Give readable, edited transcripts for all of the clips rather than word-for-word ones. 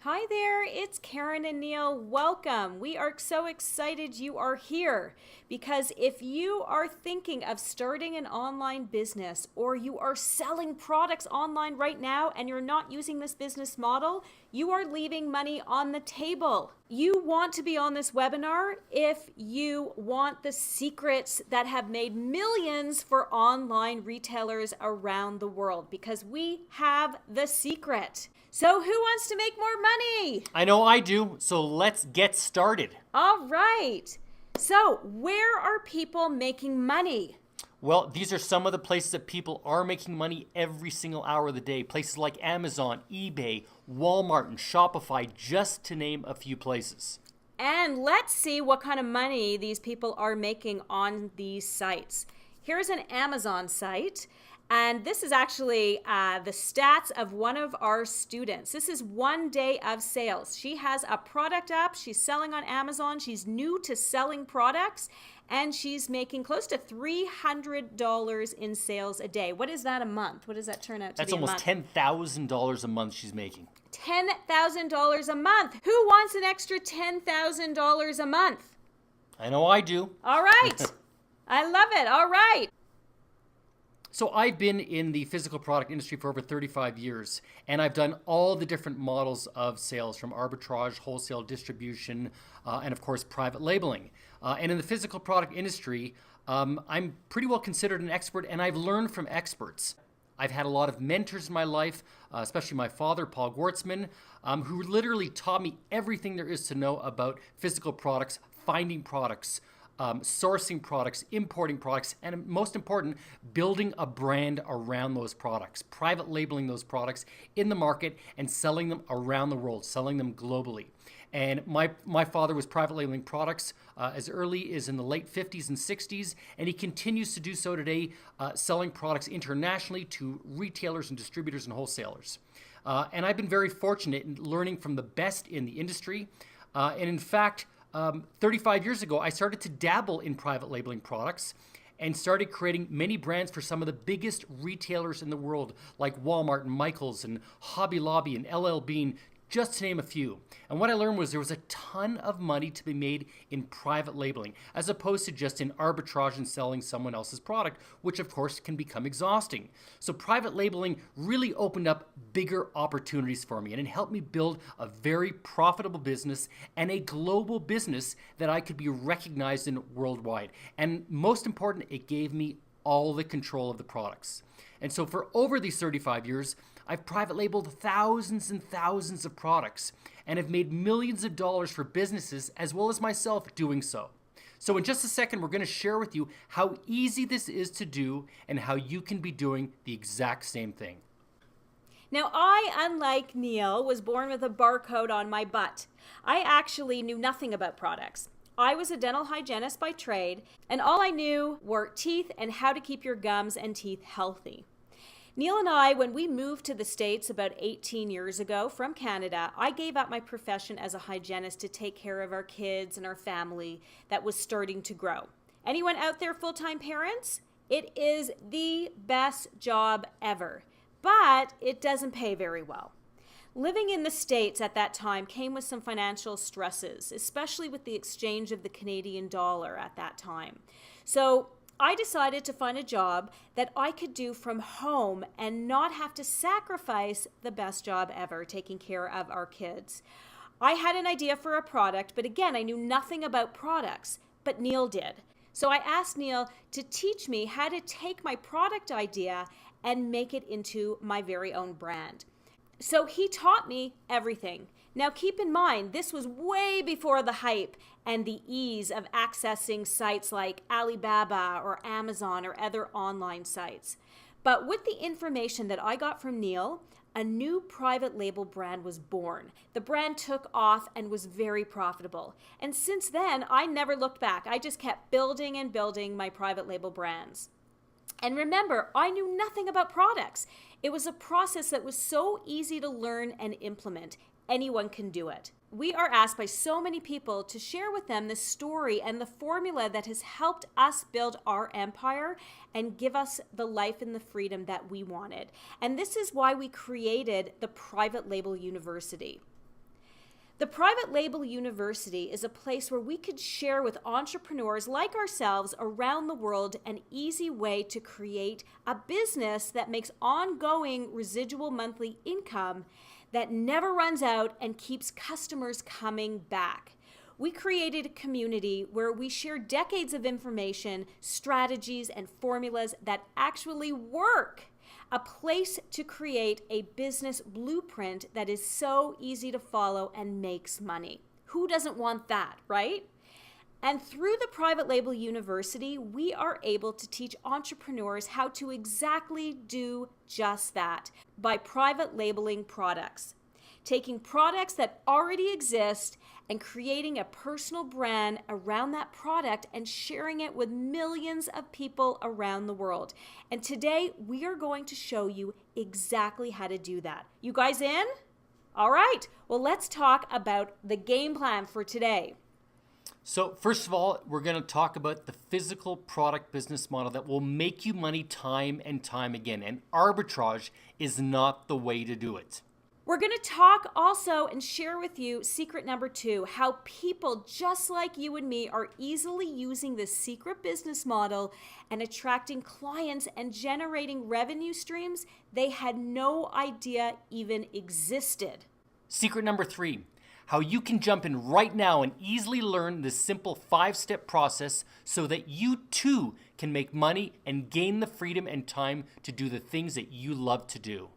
Hi there, it's Karen and Neil. Welcome. We are so excited you are here because if you are thinking of starting an online business or you are selling products online right now and you're not using this business model, you are leaving money on the table. You want to be on this webinar if you want the secrets that have made millions for online retailers around the world because we have the secret. So who wants to make more money? I know I do, so let's get started. All right. So where are people making money? Well, these are some of the places that people are making money every single hour of the day. Places like Amazon, eBay, Walmart, and Shopify, just to name a few places. And let's see what kind of money these people are making on these sites. Here's an Amazon site. And this is actually the stats of one of our students. This is 1 day of sales. She has a product up. She's selling on Amazon. She's new to selling products. And she's making close to $300 in sales a day. What is that a month? What does that turn out to be a month? That's almost $10,000 a month she's making. $10,000 a month. Who wants an extra $10,000 a month? I know I do. All right. I love it. All right. So I've been in the physical product industry for over 35 years, and I've done all the different models of sales, from arbitrage, wholesale distribution, and of course private labeling. And in the physical product industry, I'm pretty well considered an expert, and I've learned from experts. I've had a lot of mentors in my life, especially my father, Paul Gwartzman, who literally taught me everything there is to know about physical products, finding products, sourcing products, importing products, and most important, building a brand around those products, private labeling those products in the market and selling them around the world, selling them globally. And my father was private labeling products as early as in the late 50s and 60s, and he continues to do so today, selling products internationally to retailers and distributors and wholesalers. And I've been very fortunate in learning from the best in the industry. And in fact, 35 years ago, I started to dabble in private labeling products and started creating many brands for some of the biggest retailers in the world, like Walmart and Michaels and Hobby Lobby and LL Bean, just to name a few. And what I learned was there was a ton of money to be made in private labeling, as opposed to just in arbitrage and selling someone else's product, which of course can become exhausting. So private labeling really opened up bigger opportunities for me, and it helped me build a very profitable business and a global business that I could be recognized in worldwide. And most important, it gave me all the control of the products. And so for over these 35 years, I've private labeled thousands and thousands of products and have made millions of dollars for businesses as well as myself doing so. So in just a second, we're going to share with you how easy this is to do and how you can be doing the exact same thing. Now, I, unlike Neil, was born with a barcode on my butt. I actually knew nothing about products. I was a dental hygienist by trade, and all I knew were teeth and how to keep your gums and teeth healthy. Neil and I, when we moved to the States about 18 years ago from Canada, I gave up my profession as a hygienist to take care of our kids and our family that was starting to grow. Anyone out there full-time parents? It is the best job ever, but it doesn't pay very well. Living in the States at that time came with some financial stresses, especially with the exchange of the Canadian dollar at that time. So I decided to find a job that I could do from home and not have to sacrifice the best job ever, taking care of our kids. I had an idea for a product, but again, I knew nothing about products, but Neil did. So I asked Neil to teach me how to take my product idea and make it into my very own brand. So he taught me everything. Now keep in mind, this was way before the hype and the ease of accessing sites like Alibaba or Amazon or other online sites. But with the information that I got from Neil, a new private label brand was born. The brand took off and was very profitable. And since then, I never looked back. I just kept building and building my private label brands. And remember, I knew nothing about products. It was a process that was so easy to learn and implement. Anyone can do it. We are asked by so many people to share with them the story and the formula that has helped us build our empire and give us the life and the freedom that we wanted. And this is why we created the Private Label University. The Private Label University is a place where we could share with entrepreneurs like ourselves around the world an easy way to create a business that makes ongoing residual monthly income that never runs out and keeps customers coming back. We created a community where we share decades of information, strategies, and formulas that actually work. A place to create a business blueprint that is so easy to follow and makes money. Who doesn't want that, right? And through the Private Label University, we are able to teach entrepreneurs how to exactly do just that by private labeling products. Taking products that already exist and creating a personal brand around that product and sharing it with millions of people around the world. And today we are going to show you exactly how to do that. You guys in? All right, well, let's talk about the game plan for today. So first of all, we're going to talk about the physical product business model that will make you money time and time again. And arbitrage is not the way to do it. We're going to talk also and share with you secret number 2, how people just like you and me are easily using this secret business model and attracting clients and generating revenue streams they had no idea even existed. Secret number 3, how you can jump in right now and easily learn this simple 5-step process so that you too can make money and gain the freedom and time to do the things that you love to do.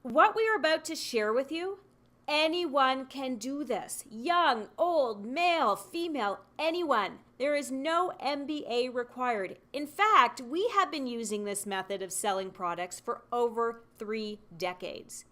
What we are about to share with you, anyone can do this. Young, old, male, female, anyone. There is no MBA required. In fact, we have been using this method of selling products for over 3 decades.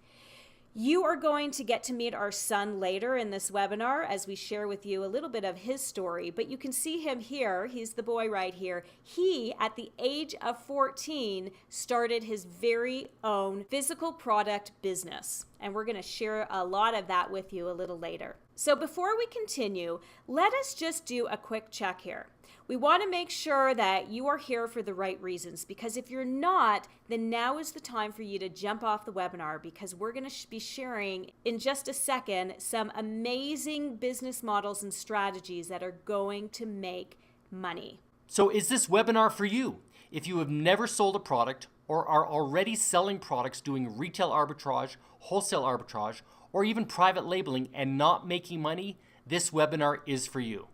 You are going to get to meet our son later in this webinar as we share with you a little bit of his story, but you can see him here. He's the boy right here. He, at the age of 14, started his very own physical product business, and we're going to share a lot of that with you a little later. So before we continue, let us just do a quick check here. We want to make sure that you are here for the right reasons, because if you're not, then now is the time for you to jump off the webinar, because we're going to be sharing in just a second some amazing business models and strategies that are going to make money. So is this webinar for you? If you have never sold a product or are already selling products doing retail arbitrage, wholesale arbitrage, or even private labeling and not making money, this webinar is for you.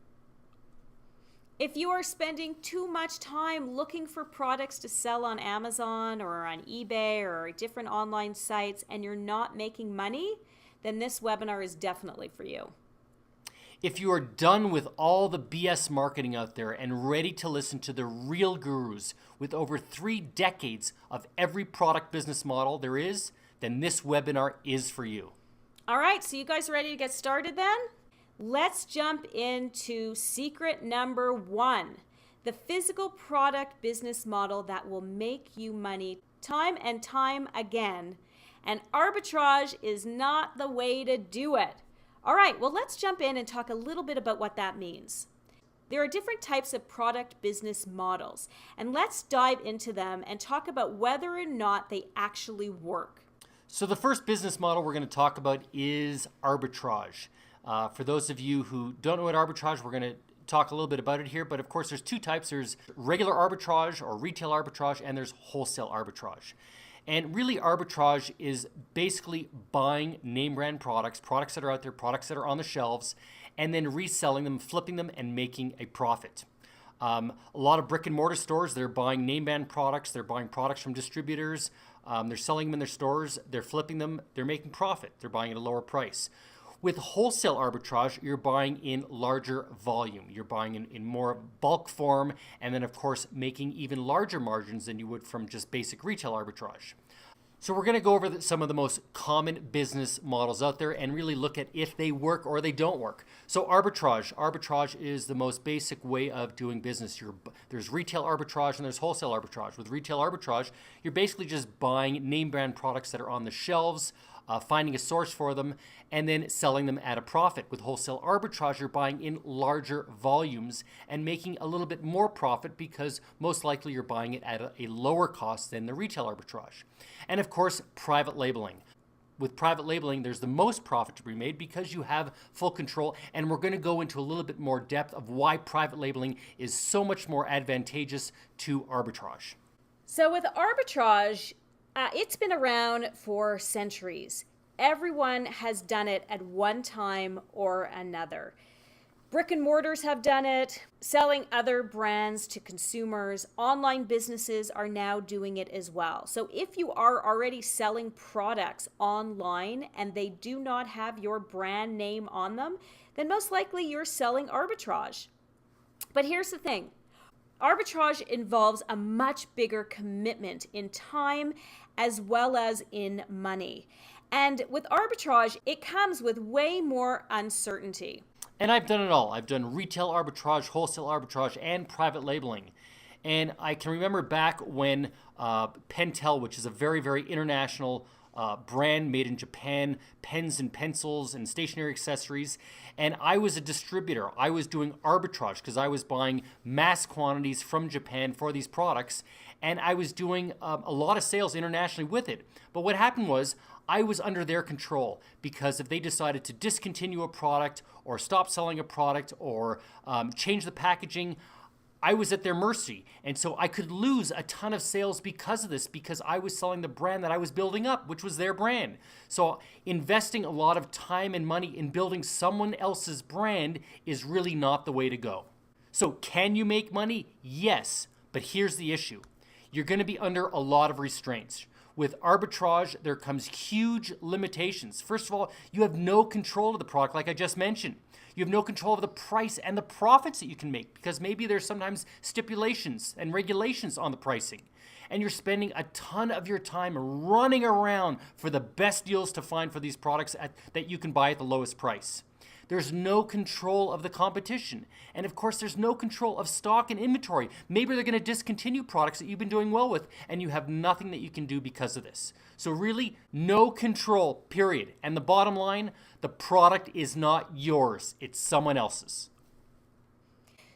If you are spending too much time looking for products to sell on Amazon or on eBay or different online sites and you're not making money, then this webinar is definitely for you. If you are done with all the BS marketing out there and ready to listen to the real gurus with over 3 decades of every product business model there is, then this webinar is for you. All right, so you guys ready to get started then? Let's jump into secret number 1, the physical product business model that will make you money time and time again. And arbitrage is not the way to do it. All right, well, let's jump in and talk a little bit about what that means. There are different types of product business models, and let's dive into them and talk about whether or not they actually work. So the first business model we're going to talk about is arbitrage. For those of you who don't know what arbitrage, we're going to talk a little bit about it here, but of course there's 2 types. There's regular arbitrage or retail arbitrage, and there's wholesale arbitrage. And really arbitrage is basically buying name brand products that are out there, products that are on the shelves, and then reselling them, flipping them, and making a profit. A lot of brick and mortar stores, they're buying name brand products, they're buying products from distributors, they're selling them in their stores, they're flipping them, they're making profit, they're buying at a lower price. With wholesale arbitrage, you're buying in larger volume. You're buying in more bulk form, and then of course making even larger margins than you would from just basic retail arbitrage. So we're going to go over some of the most common business models out there and really look at if they work or they don't work. So arbitrage is the most basic way of doing business. There's retail arbitrage and there's wholesale arbitrage. With retail arbitrage, you're basically just buying name brand products that are on the shelves, finding a source for them, and then selling them at a profit. With wholesale arbitrage, you're buying in larger volumes and making a little bit more profit because most likely you're buying it at a lower cost than the retail arbitrage. And of course, private labeling. with private labeling, there's the most profit to be made because you have full control. And we're going to go into a little bit more depth of why private labeling is so much more advantageous to arbitrage. So with arbitrage, it's been around for centuries. Everyone has done it at one time or another. Brick and mortars have done it, selling other brands to consumers. Online businesses are now doing it as well. So if you are already selling products online and they do not have your brand name on them, then most likely you're selling arbitrage. But here's the thing. Arbitrage involves a much bigger commitment in time as well as in money. And with arbitrage, it comes with way more uncertainty. And I've done it all. I've done retail arbitrage, wholesale arbitrage, and private labeling. And I can remember back when Pentel, which is a very, very international brand made in Japan, pens and pencils and stationery accessories, and I was a distributor. I was doing arbitrage because I was buying mass quantities from Japan for these products, and I was doing a lot of sales internationally with it. But what happened was I was under their control, because if they decided to discontinue a product or stop selling a product or change the packaging, I was at their mercy. And so I could lose a ton of sales because of this, because I was selling the brand that I was building up, which was their brand. So investing a lot of time and money in building someone else's brand is really not the way to go. So can you make money? Yes, but here's the issue. You're going to be under a lot of restraints. With arbitrage, there comes huge limitations. First of all, you have no control of the product, like I just mentioned. You have no control of the price and the profits that you can make, because maybe there's sometimes stipulations and regulations on the pricing. And you're spending a ton of your time running around for the best deals to find for these products that you can buy at the lowest price. There's no control of the competition. And of course, there's no control of stock and inventory. Maybe they're going to discontinue products that you've been doing well with, and you have nothing that you can do because of this. So really, no control, period. And the bottom line, the product is not yours. It's someone else's.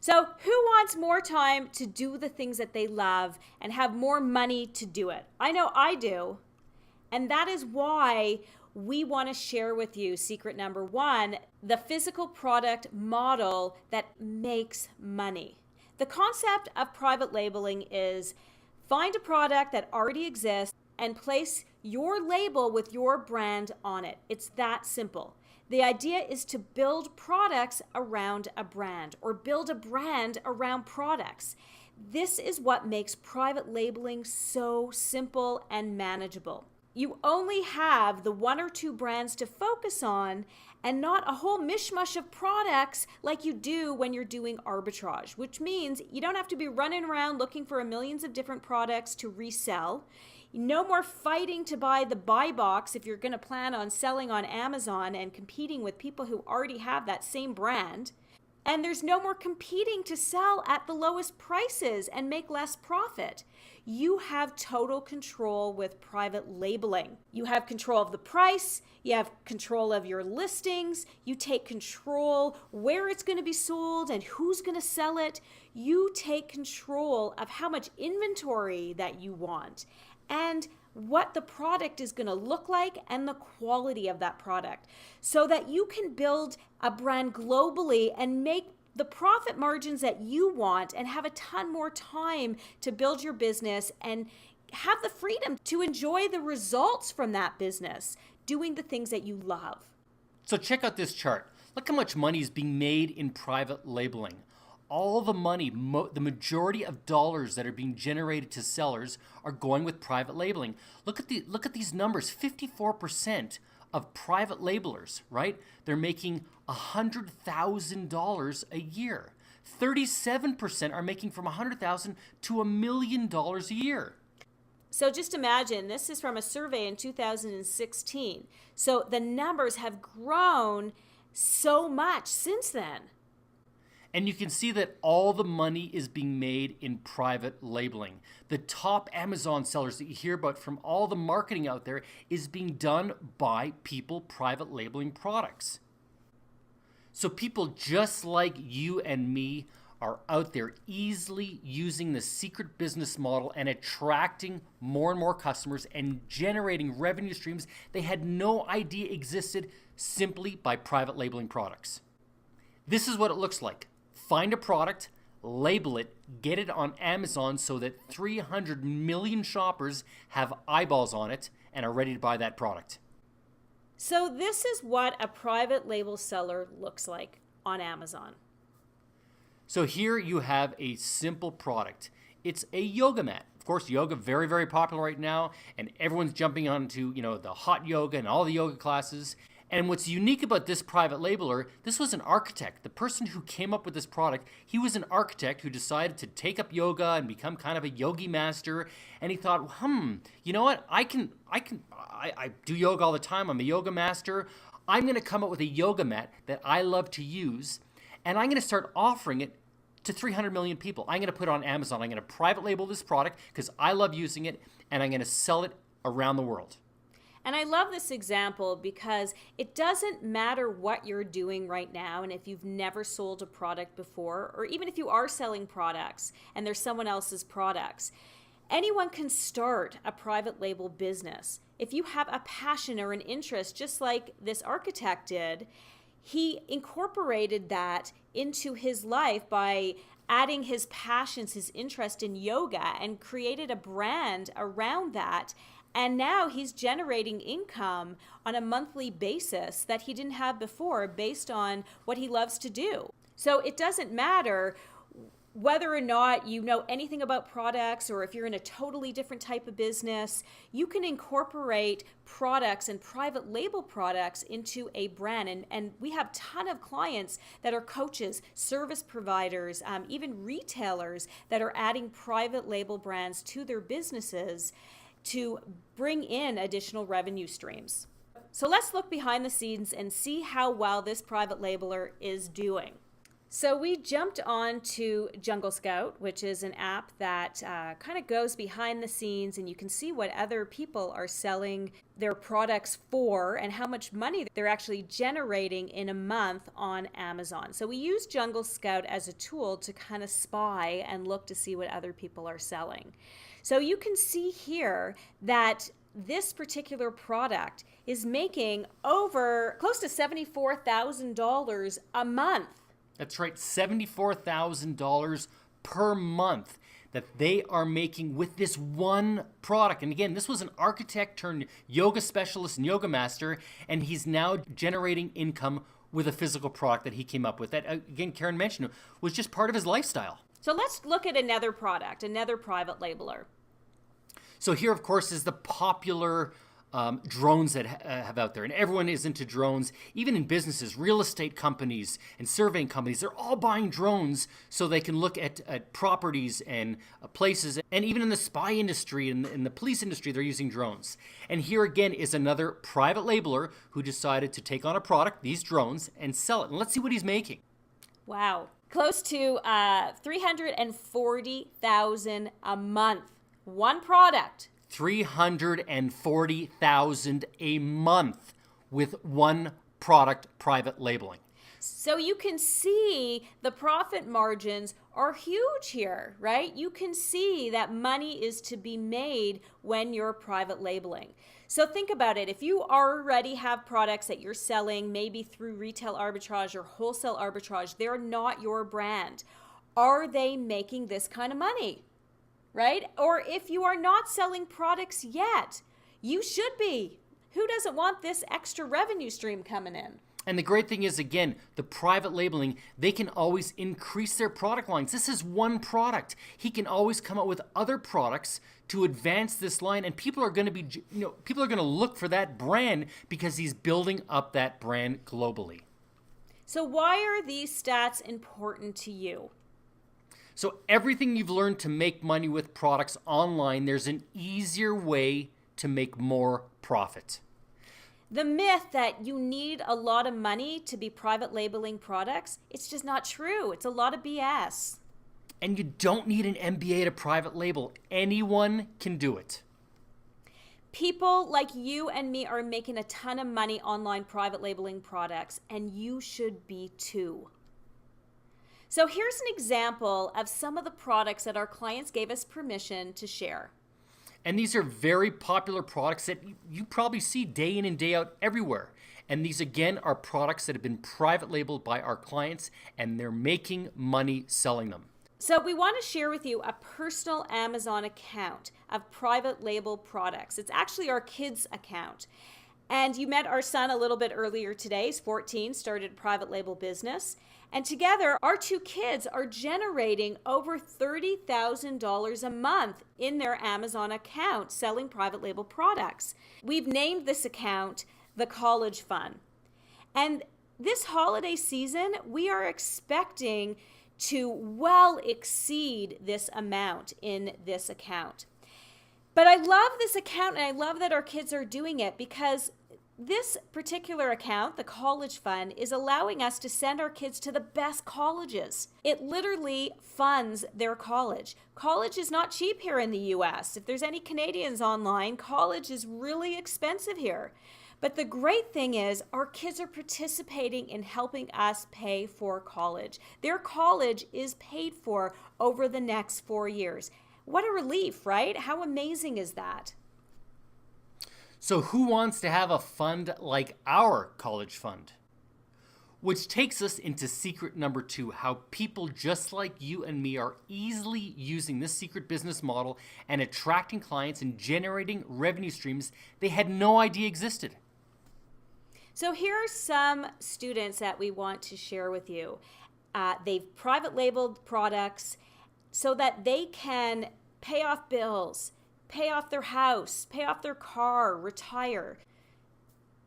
So who wants more time to do the things that they love and have more money to do it? I know I do. And that is why we want to share with you secret number one, the physical product model that makes money. The concept of private labeling is find a product that already exists and place your label with your brand on it. It's that simple. The idea is to build products around a brand or build a brand around products. This is what makes private labeling so simple and manageable. You only have the one or two brands to focus on and not a whole mishmash of products like you do when you're doing arbitrage, which means you don't have to be running around looking for millions of different products to resell. No more fighting to buy the buy box if you're going to plan on selling on Amazon and competing with people who already have that same brand. And there's no more competing to sell at the lowest prices and make less profit. You have total control with private labeling. You have control of the price, you have control of your listings, you take control where it's going to be sold and who's going to sell it. You take control of how much inventory that you want and what the product is going to look like and the quality of that product, so that you can build a brand globally and make the profit margins that you want and have a ton more time to build your business and have the freedom to enjoy the results from that business, doing the things that you love. So check out this chart. Look how much money is being made in private labeling. All the money, the majority of dollars that are being generated to sellers are going with private labeling. Look at these numbers. 54% of private labelers, right? They're making $100,000 a year. 37% are making from $100,000 to $1 million a year. So just imagine, this is from a survey in 2016. So the numbers have grown so much since then. And you can see that all the money is being made in private labeling. The top Amazon sellers that you hear about from all the marketing out there is being done by people private labeling products. So people just like you and me are out there easily using the secret business model and attracting more and more customers and generating revenue streams they had no idea existed simply by private labeling products. This is what it looks like. Find a product, label it, get it on Amazon so that 300 million shoppers have eyeballs on it and are ready to buy that product. So this is what a private label seller looks like on Amazon. So here you have a simple product. It's a yoga mat. Of course, yoga very, very popular right now, and everyone's jumping onto, the hot yoga and all the yoga classes. And what's unique about this private labeler, this was an architect. The person who came up with this product, he was an architect who decided to take up yoga and become kind of a yogi master. And he thought, you know what? I do yoga all the time. I'm a yoga master. I'm going to come up with a yoga mat that I love to use, and I'm going to start offering it to 300 million people. I'm going to put it on Amazon. I'm going to private label this product because I love using it, and I'm going to sell it around the world. And I love this example because it doesn't matter what you're doing right now, and if you've never sold a product before, or even if you are selling products and they're someone else's products, anyone can start a private label business. If you have a passion or an interest, just like this architect did, he incorporated that into his life by adding his passions, his interest in yoga, and created a brand around that. And now he's generating income on a monthly basis that he didn't have before based on what he loves to do. So it doesn't matter whether or not you know anything about products or if you're in a totally different type of business, you can incorporate products and private label products into a brand. And we have a ton of clients that are coaches, service providers, even retailers that are adding private label brands to their businesses to bring in additional revenue streams. So let's look behind the scenes and see how well this private labeler is doing. So we jumped on to Jungle Scout, which is an app that kind of goes behind the scenes, and you can see what other people are selling their products for and how much money they're actually generating in a month on Amazon. So we use Jungle Scout as a tool to kind of spy and look to see what other people are selling. So you can see here that this particular product is making over close to $74,000 a month. That's right, $74,000 per month that they are making with this one product. And again, this was an architect turned yoga specialist and yoga master, and he's now generating income with a physical product that he came up with. That, again, Karen mentioned, was just part of his lifestyle. So let's look at another product, another private labeler. So here, of course, is the popular drones that have out there. And everyone is into drones, even in businesses, real estate companies and surveying companies. They're all buying drones so they can look at properties and places. And even in the spy industry and in the police industry, they're using drones. And here again is another private labeler who decided to take on a product, these drones, and sell it. And let's see what he's making. Wow. Close to $340,000 a month. One product. $340,000 a month with one product private labeling. So you can see the profit margins are huge here, right? You can see that money is to be made when you're private labeling. So think about it. If you already have products that you're selling, maybe through retail arbitrage or wholesale arbitrage, they're not your brand. Are they making this kind of money? Right? Or if you are not selling products yet, you should be. Who doesn't want this extra revenue stream coming in? And the great thing is, again, the private labeling, they can always increase their product lines. This is one product. He can always come up with other products to advance this line, and people are going to be, people are going to look for that brand because he's building up that brand globally. So why are these stats important to you? So everything you've learned to make money with products online, there's an easier way to make more profit. The myth that you need a lot of money to be private labeling products, it's just not true. It's a lot of BS. And you don't need an MBA to private label. Anyone can do it. People like you and me are making a ton of money online private labeling products, and you should be too. So here's an example of some of the products that our clients gave us permission to share. And these are very popular products that you probably see day in and day out everywhere. And these, again, are products that have been private labeled by our clients, and they're making money selling them. So we want to share with you a personal Amazon account of private label products. It's actually our kids' account. And you met our son a little bit earlier today. He's 14, started a private label business. And together, our two kids are generating over $30,000 a month in their Amazon account selling private label products. We've named this account the College Fund. And this holiday season, we are expecting to well exceed this amount in this account. But I love this account, and I love that our kids are doing it, because this particular account, the College Fund, is allowing us to send our kids to the best colleges. It literally funds their college. College is not cheap here in the US. If there's any Canadians online, college is really expensive here. But the great thing is our kids are participating in helping us pay for college. Their college is paid for over the next 4 years. What a relief, right? How amazing is that? So who wants to have a fund like our college fund? Which takes us into secret number 2, how people just like you and me are easily using this secret business model and attracting clients and generating revenue streams they had no idea existed. So here are some students that we want to share with you. They've private labeled products so that they can pay off bills, pay off their house, pay off their car, retire.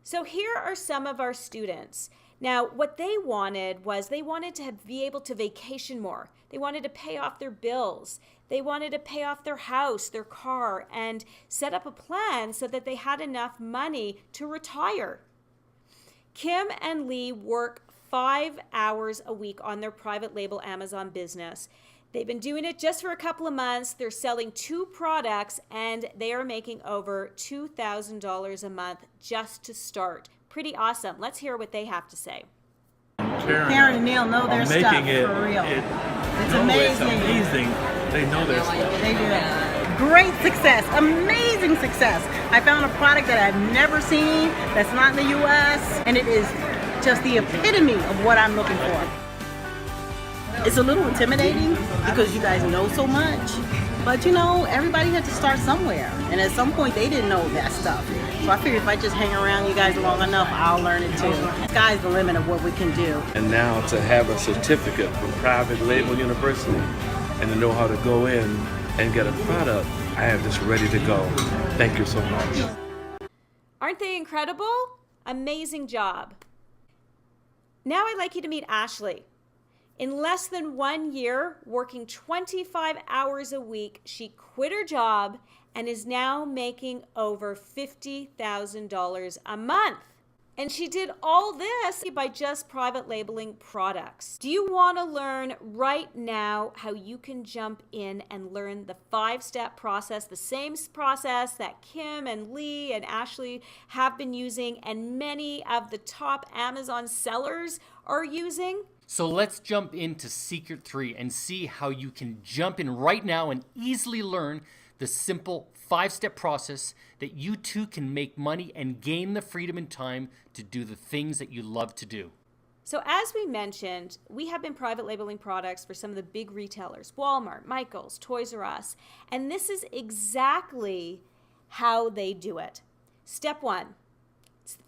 So here are some of our students. Now, what they wanted was they wanted to be able to vacation more. They wanted to pay off their bills. They wanted to pay off their house, their car, and set up a plan so that they had enough money to retire. Kim and Lee work 5 hours a week on their private label Amazon business. They've been doing it just for a couple of months. They're selling 2 products, and they are making over $2,000 a month just to start. Pretty awesome. Let's hear what they have to say. Karen and Neil know their stuff for real. It's amazing. It's amazing. They know their stuff. They do. Great success. Amazing success. I found a product that I've never seen that's not in the U.S. and it is just the epitome of what I'm looking for. It's a little intimidating because you guys know so much, but you know, everybody had to start somewhere, and at some point they didn't know that stuff. So I figured if I just hang around you guys long enough, I'll learn it too. The sky's the limit of what we can do. And now to have a certificate from Private Label University and to know how to go in and get a product, I have this ready to go. Thank you so much. Aren't they incredible? Amazing job. Now I'd like you to meet Ashley. In less than 1 year, working 25 hours a week, she quit her job and is now making over $50,000 a month. And she did all this by just private labeling products. Do you want to learn right now how you can jump in and learn the 5-step process, the same process that Kim and Lee and Ashley have been using and many of the top Amazon sellers are using? So let's jump into Secret 3 and see how you can jump in right now and easily learn the simple 5-step process that you too can make money and gain the freedom and time to do the things that you love to do. So as we mentioned, we have been private labeling products for some of the big retailers, Walmart, Michaels, Toys R Us, and this is exactly how they do it. Step 1.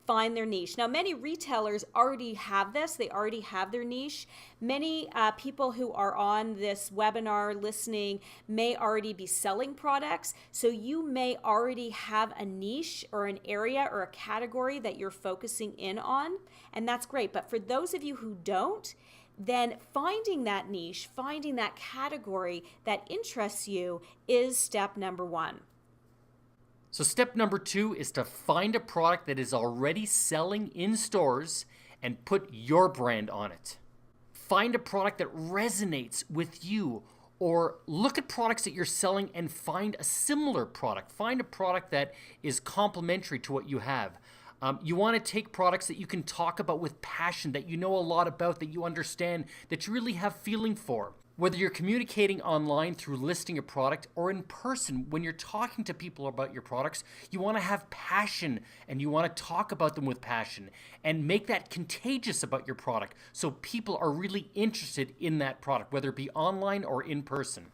Find their niche. Now, many retailers already have this. They already have their niche. Many people who are on this webinar listening may already be selling products. So you may already have a niche or an area or a category that you're focusing in on. And that's great. But for those of you who don't, then finding that niche, finding that category that interests you is step number 1. So step number 2 is to find a product that is already selling in stores and put your brand on it. Find a product that resonates with you, or look at products that you're selling and find a similar product. Find a product that is complementary to what you have. You want to take products that you can talk about with passion, that you know a lot about, that you understand, that you really have feeling for. Whether you're communicating online through listing a product or in person when you're talking to people about your products, you want to have passion and you want to talk about them with passion and make that contagious about your product so people are really interested in that product, whether it be online or in person.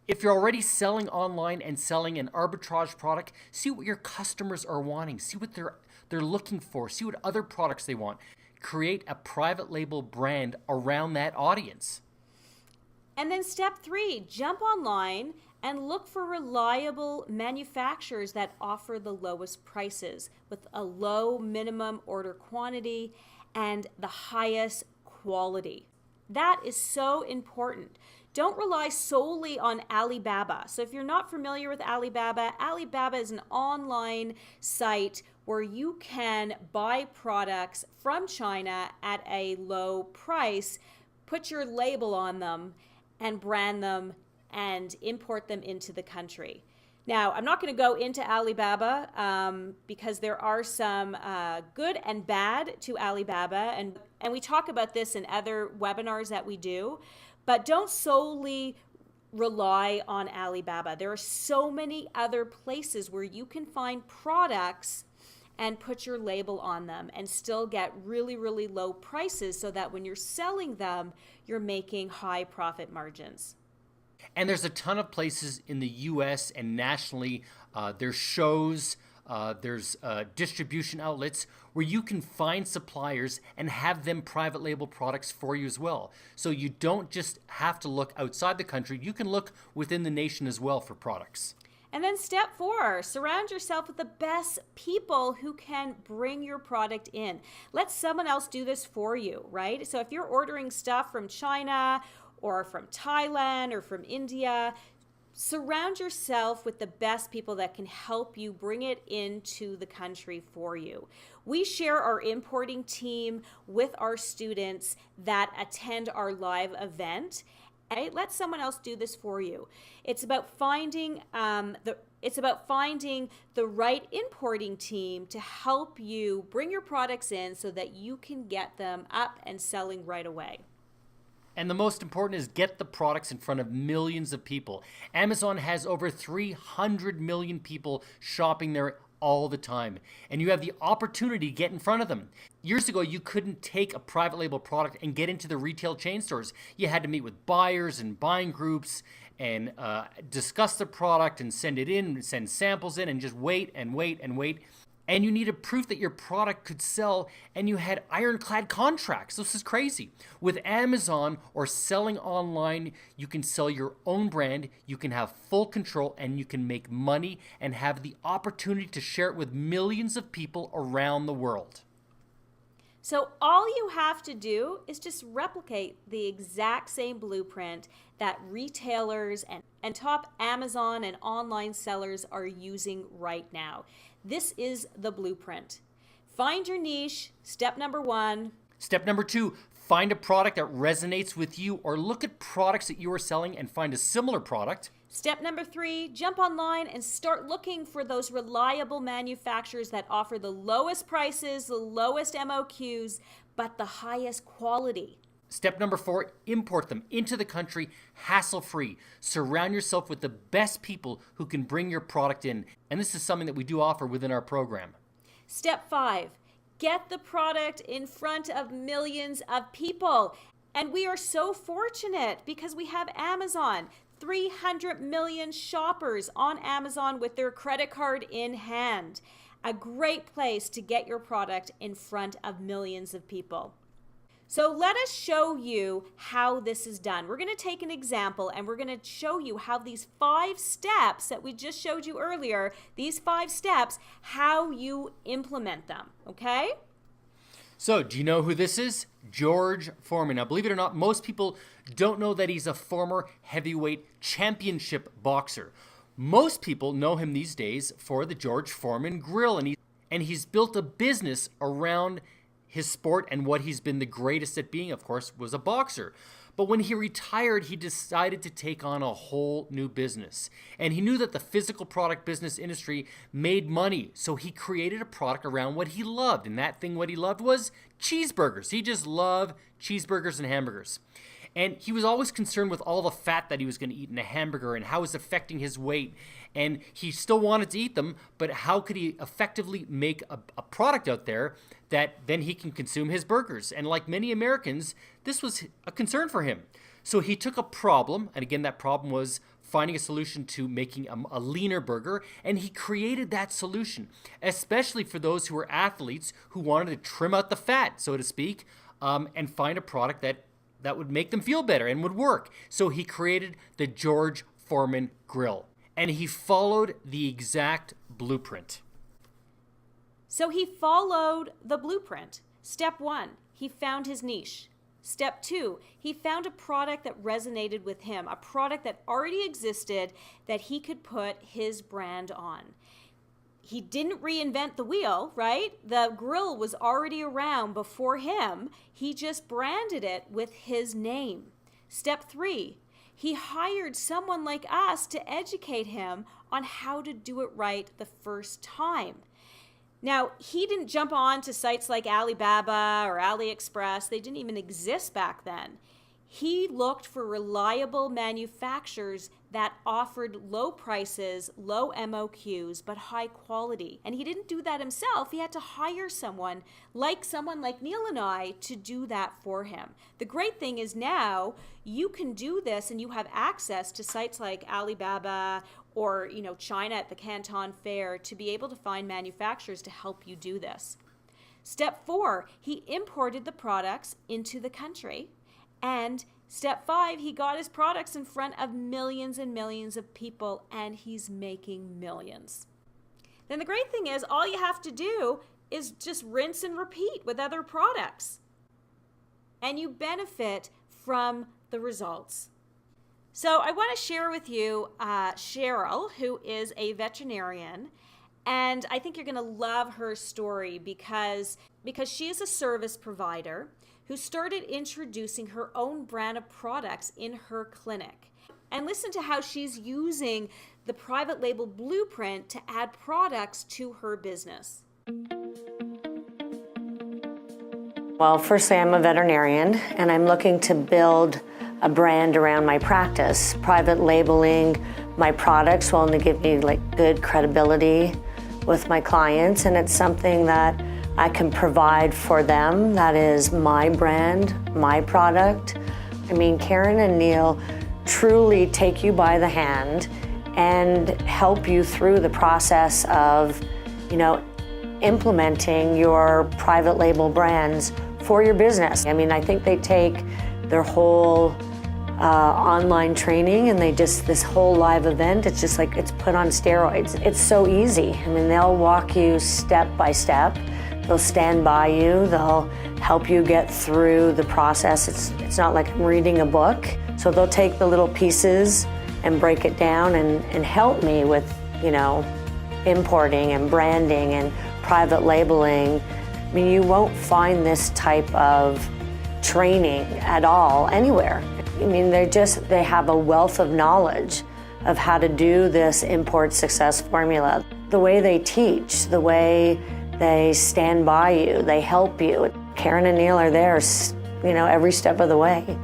If you're already selling online and selling an arbitrage product, see what your customers are wanting, see what they're looking for, see what other products they want. Create a private label brand around that audience. And then step 3, jump online and look for reliable manufacturers that offer the lowest prices with a low minimum order quantity and the highest quality. That is so important. Don't rely solely on Alibaba. So if you're not familiar with Alibaba, Alibaba is an online site where you can buy products from China at a low price, put your label on them, and brand them and import them into the country. Now, I'm not going to go into Alibaba because there are some good and bad to Alibaba, and we talk about this in other webinars that we do, but don't solely rely on Alibaba. There are so many other places where you can find products and put your label on them and still get really, really low prices so that when you're selling them, you're making high profit margins. And there's a ton of places in the US and nationally, there's shows, there's distribution outlets where you can find suppliers and have them private label products for you as well. So you don't just have to look outside the country, you can look within the nation as well for products. And then step 4, surround yourself with the best people who can bring your product in. Let someone else do this for you, right? So if you're ordering stuff from China or from Thailand or from India, surround yourself with the best people that can help you bring it into the country for you. We share our importing team with our students that attend our live event. Let someone else do this for you. It's about finding the right importing team to help you bring your products in so that you can get them up and selling right away. And the most important is get the products in front of millions of people. Amazon has over 300 million people shopping there all the time, and you have the opportunity to get in front of them. Years ago, you couldn't take a private label product and get into the retail chain stores. You had to meet with buyers and buying groups and discuss the product and send it in, and send samples in, and just wait and wait and wait. And you needed proof that your product could sell, and you had ironclad contracts. This is crazy. With Amazon or selling online, you can sell your own brand, you can have full control, and you can make money and have the opportunity to share it with millions of people around the world. So all you have to do is just replicate the exact same blueprint that retailers and top Amazon and online sellers are using right now. This is the blueprint. Find your niche, step number 1. Step number 2, find a product that resonates with you, or look at products that you are selling and find a similar product. Step number 3, jump online and start looking for those reliable manufacturers that offer the lowest prices, the lowest MOQs, but the highest quality. Step number 4, import them into the country hassle-free. Surround yourself with the best people who can bring your product in. And this is something that we do offer within our program. Step 5, get the product in front of millions of people. And we are so fortunate because we have Amazon. 300 million shoppers on Amazon with their credit card in hand. A great place to get your product in front of millions of people. So let us show you how this is done. We're going to take an example and we're going to show you how these 5 steps that we just showed you earlier, these 5 steps, how you implement them, okay? So, do you know who this is? George Foreman. Now, believe it or not, most people don't know that he's a former heavyweight championship boxer. Most people know him these days for the George Foreman Grill, and he's built a business around his sport, and what he's been the greatest at being, of course, was a boxer. But when he retired, he decided to take on a whole new business. And he knew that the physical product business industry made money. So he created a product around what he loved. And that thing, what he loved, was cheeseburgers. He just loved cheeseburgers and hamburgers. And he was always concerned with all the fat that he was going to eat in a hamburger and how it was affecting his weight. And he still wanted to eat them, but how could he effectively make a product out there that then he can consume his burgers? And like many Americans, this was a concern for him. So he took a problem, and again, that problem was finding a solution to making a leaner burger, and he created that solution, especially for those who were athletes who wanted to trim out the fat, so to speak, and find a product that would make them feel better and would work. So he created the George Foreman Grill, and he followed the exact blueprint. So he followed the blueprint. Step 1, he found his niche. Step 2, he found a product that resonated with him, a product that already existed that he could put his brand on. He didn't reinvent the wheel, right? The grill was already around before him. He just branded it with his name. Step 3, he hired someone like us to educate him on how to do it right the first time. Now, he didn't jump on to sites like Alibaba or AliExpress. They didn't even exist back then. He looked for reliable manufacturers that offered low prices, low MOQs, but high quality. And he didn't do that himself. He had to hire someone like Neil and I to do that for him. The great thing is now you can do this and you have access to sites like Alibaba or China at the Canton Fair to be able to find manufacturers to help you do this. Step 4, he imported the products into the country. And step 5, he got his products in front of millions and millions of people, and he's making millions. Then the great thing is all you have to do is just rinse and repeat with other products. And you benefit from the results. So I want to share with you Cheryl, who is a veterinarian, and I think you're going to love her story because she is a service provider who started introducing her own brand of products in her clinic. And listen to how she's using the private label blueprint to add products to her business. Well, firstly, I'm a veterinarian, and I'm looking to build a brand around my practice. Private labeling my products will only give me good credibility with my clients, and it's something that I can provide for them. That is my brand, my product. I mean, Karen and Neil truly take you by the hand and help you through the process of, implementing your private label brands for your business. I mean, I think they take their whole online training and this whole live event, it's just like it's put on steroids. It's so easy. I mean, they'll walk you step by step. They'll stand by you. They'll help you get through the process. It's not like I'm reading a book. So they'll take the little pieces and break it down and help me with, importing and branding and private labeling. I mean, you won't find this type of training at all anywhere. I mean, they have a wealth of knowledge of how to do this import success formula. The way they teach, the way they stand by you, they help you. Karen and Neil are there, every step of the way.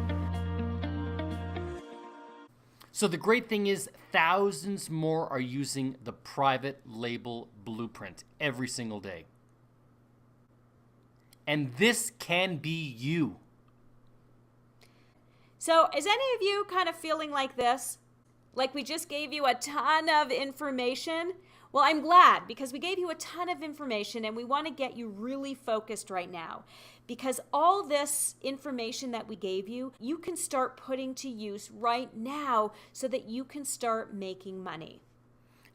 So the great thing is thousands more are using the private label blueprint every single day. And this can be you. So is any of you kind of feeling like this? Like we just gave you a ton of information? Well, I'm glad because we gave you a ton of information and we want to get you really focused right now. Because all this information that we gave you, you can start putting to use right now so that you can start making money.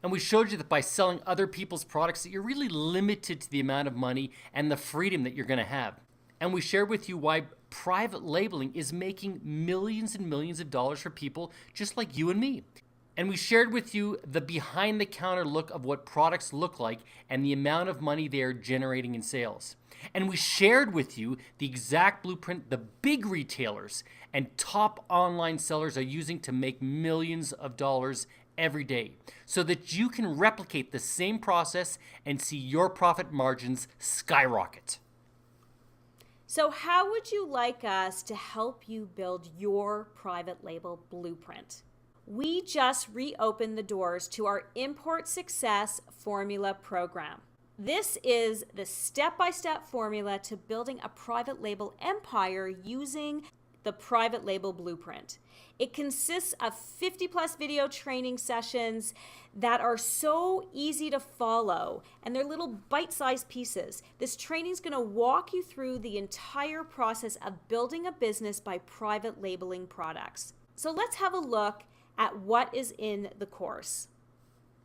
And we showed you that by selling other people's products that you're really limited to the amount of money and the freedom that you're going to have. And we shared with you why private labeling is making millions and millions of dollars for people just like you and me. And we shared with you the behind the counter look of what products look like and the amount of money they are generating in sales. And we shared with you the exact blueprint the big retailers and top online sellers are using to make millions of dollars every day, so that you can replicate the same process and see your profit margins skyrocket. So how would you like us to help you build your private label blueprint? We just reopened the doors to our Import Success Formula program. This is the step-by-step formula to building a private label empire using the private label blueprint. It consists of 50+ video training sessions that are so easy to follow, and they're little bite-sized pieces. This training is going to walk you through the entire process of building a business by private labeling products. So let's have a look at what is in the course.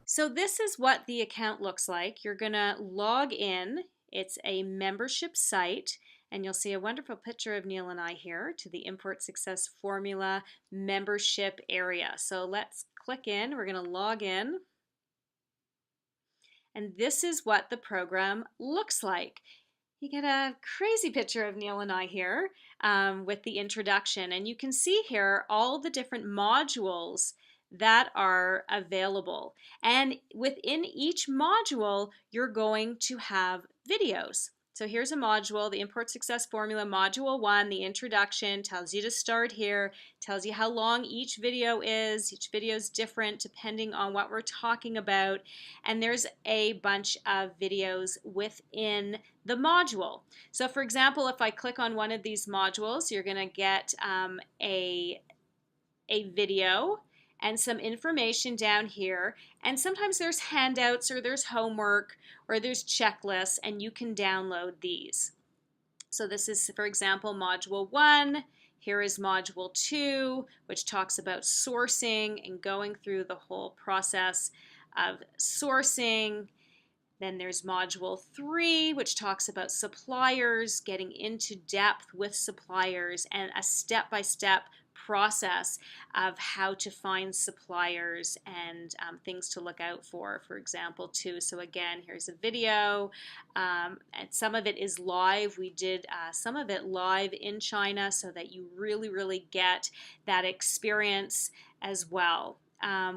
So this is what the account looks like. You're going to log in. It's a membership site, and you'll see a wonderful picture of Neil and I here to the Import Success Formula membership area. So let's click in. We're going to log in. And this is what the program looks like. You get a crazy picture of Neil and I here with the introduction. And you can see here all the different modules that are available. And within each module, you're going to have videos. So here's a module, the Import Success Formula Module 1, the introduction, tells you to start here, tells you how long each video is. Each video is different depending on what we're talking about. And there's a bunch of videos within the module. So for example, if I click on one of these modules, you're going to get a video and some information down here, and sometimes there's handouts or there's homework or there's checklists, and you can download these. So this is, for example, Module 1. Here is Module 2, which talks about sourcing and going through the whole process of sourcing. Then there's Module 3, which talks about suppliers, getting into depth with suppliers, and a step-by-step process of how to find suppliers and things to look out for example, too. So again, here's a video, and some of it is live. We did some of it live in China so that you really get that experience as well.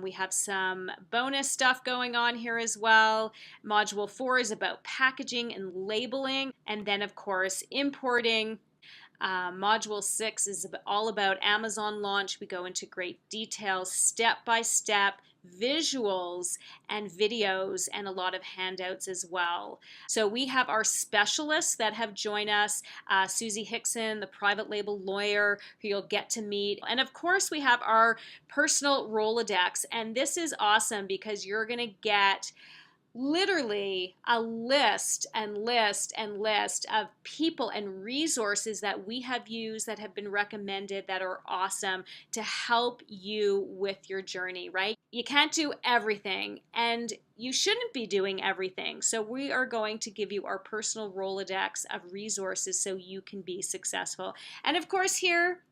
We have some bonus stuff going on here as well. Module 4 is about packaging and labeling, and then of course importing. Module 6 is all about Amazon launch. We go into great details, step-by-step, visuals and videos, and a lot of handouts as well. So we have our specialists that have joined us, Susie Hickson, the private label lawyer, who you'll get to meet. And of course, we have our personal Rolodex. And this is awesome because you're going to get literally a list of people and resources that we have used, that have been recommended, that are awesome to help you with your journey, right? You can't do everything, and you shouldn't be doing everything. So we are going to give you our personal Rolodex of resources so you can be successful. And of course here,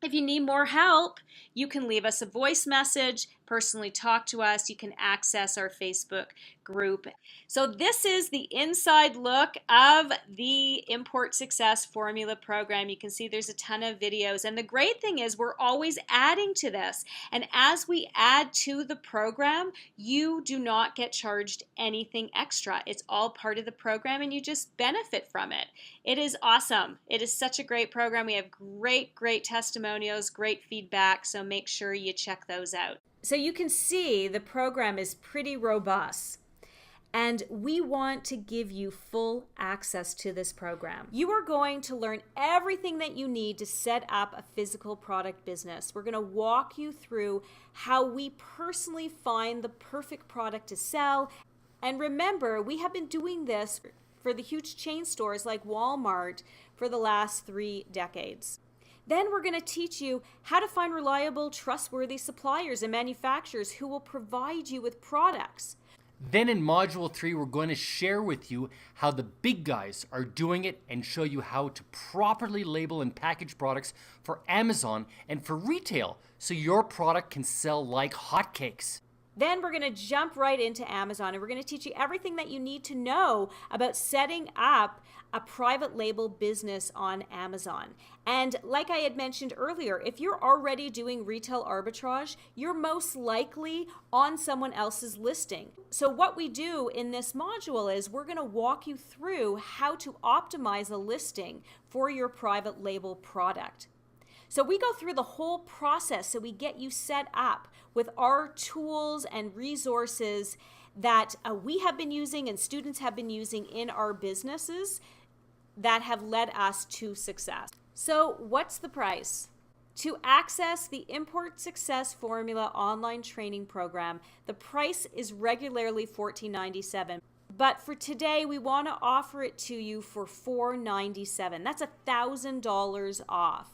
if you need more help, you can leave us a voice message, personally talk to us. You can access our Facebook group. So this is the inside look of the Import Success Formula program. You can see there's a ton of videos. And the great thing is we're always adding to this. And as we add to the program, you do not get charged anything extra. It's all part of the program and you just benefit from it. It is awesome. It is such a great program. We have great testimonials, great feedback. So make sure you check those out. So you can see the program is pretty robust, and we want to give you full access to this program. You are going to learn everything that you need to set up a physical product business. We're going to walk you through how we personally find the perfect product to sell. And remember, we have been doing this for the huge chain stores like Walmart for the last 3 decades. Then we're going to teach you how to find reliable, trustworthy suppliers and manufacturers who will provide you with products. Then in Module 3, we're going to share with you how the big guys are doing it and show you how to properly label and package products for Amazon and for retail so your product can sell like hotcakes. Then we're going to jump right into Amazon, and we're going to teach you everything that you need to know about setting up a private label business on Amazon. And like I had mentioned earlier, if you're already doing retail arbitrage, you're most likely on someone else's listing. So what we do in this module is we're going to walk you through how to optimize a listing for your private label product. So we go through the whole process so we get you set up with our tools and resources that we have been using and students have been using in our businesses that have led us to success. So what's the price? To access the Import Success Formula online training program, the price is regularly $14.97. But for today, we want to offer it to you for $4.97. That's $1,000 off.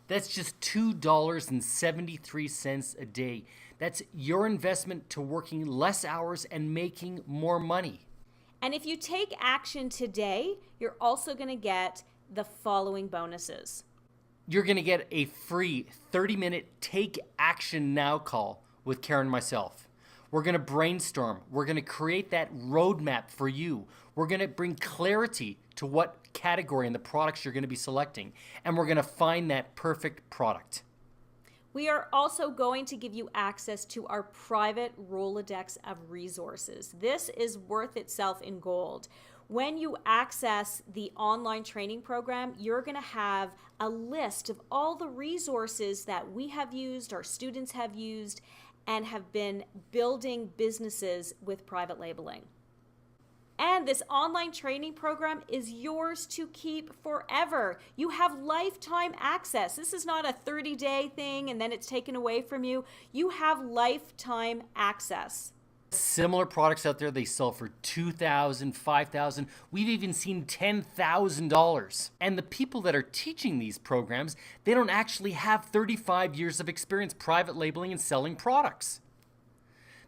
That's just $2.73 a day. That's your investment to working less hours and making more money. And if you take action today, you're also going to get the following bonuses. You're going to get a free 30-minute Take Action Now call with Karen and myself. We're going to brainstorm. We're going to create that roadmap for you. We're going to bring clarity to what category and the products you're going to be selecting. And we're going to find that perfect product. We are also going to give you access to our private Rolodex of resources. This is worth itself in gold. When you access the online training program, you're going to have a list of all the resources that we have used, our students have used, and have been building businesses with private labeling. And this online training program is yours to keep forever. You have lifetime access. This is not a 30-day thing and then it's taken away from you. You have lifetime access. Similar products out there, they sell for $2,000, $5,000. We've even seen $10,000. And the people that are teaching these programs, they don't actually have 35 years of experience private labeling and selling products.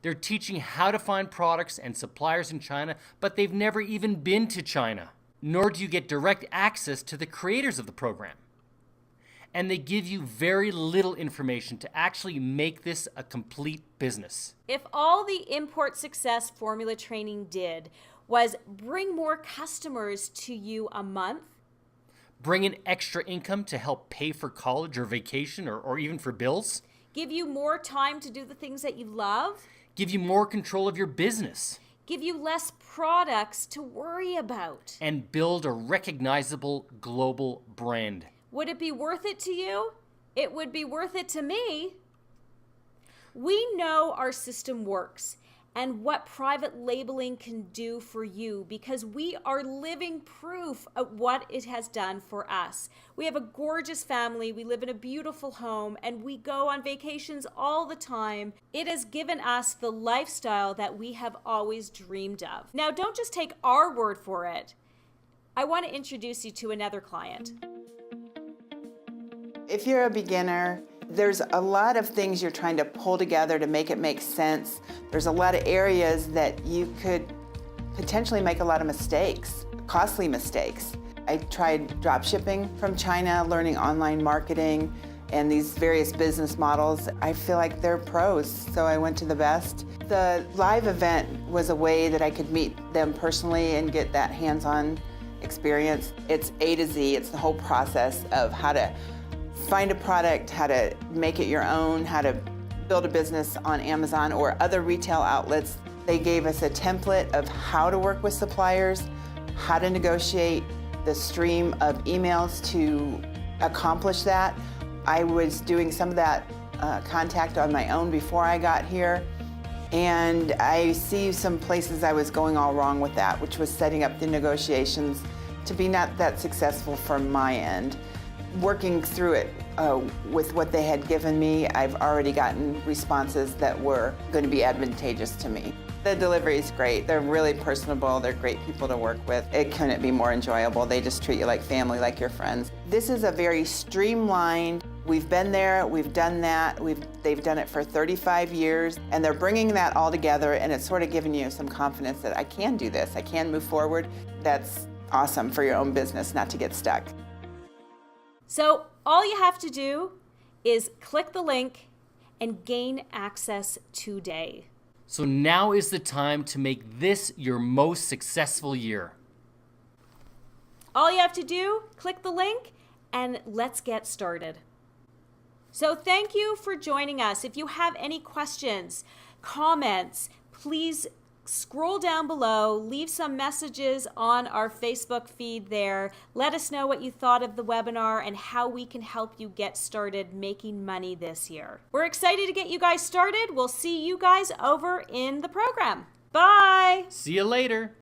They're teaching how to find products and suppliers in China, but they've never even been to China. Nor do you get direct access to the creators of the program. And they give you very little information to actually make this a complete business. If all the Import Success Formula training did was bring more customers to you a month, bring in extra income to help pay for college or vacation or even for bills, give you more time to do the things that you love, give you more control of your business, give you less products to worry about, and build a recognizable global brand. Would it be worth it to you? It would be worth it to me. We know our system works and what private labeling can do for you because we are living proof of what it has done for us. We have a gorgeous family, we live in a beautiful home, and we go on vacations all the time. It has given us the lifestyle that we have always dreamed of. Now, don't just take our word for it. I want to introduce you to another client. If you're a beginner, there's a lot of things you're trying to pull together to make it make sense. There's a lot of areas that you could potentially make a lot of mistakes, costly mistakes. I tried drop shipping from China, learning online marketing, and these various business models. I feel like they're pros, so I went to the best. The live event was a way that I could meet them personally and get that hands-on experience. It's A to Z, it's the whole process of how to find a product, how to make it your own, how to build a business on Amazon or other retail outlets. They gave us a template of how to work with suppliers, how to negotiate the stream of emails to accomplish that. I was doing some of that contact on my own before I got here, and I see some places I was going all wrong with that, which was setting up the negotiations to be not that successful from my end. Working through it with what they had given me, I've already gotten responses that were going to be advantageous to me. The delivery is great. They're really personable. They're great people to work with. It couldn't be more enjoyable. They just treat you like family, like your friends. This is a very streamlined We've been there, we've done that, they've done it for 35 years, and they're bringing that all together, and it's sort of giving you some confidence that I can do this, I can move forward. That's awesome for your own business, not to get stuck. So all you have to do is click the link and gain access today. So now is the time to make this your most successful year. All you have to do, click the link, and let's get started. So thank you for joining us. If you have any questions, comments, please scroll down below, leave some messages on our Facebook feed there. Let us know what you thought of the webinar and how we can help you get started making money this year. We're excited to get you guys started. We'll see you guys over in the program. Bye. See you later.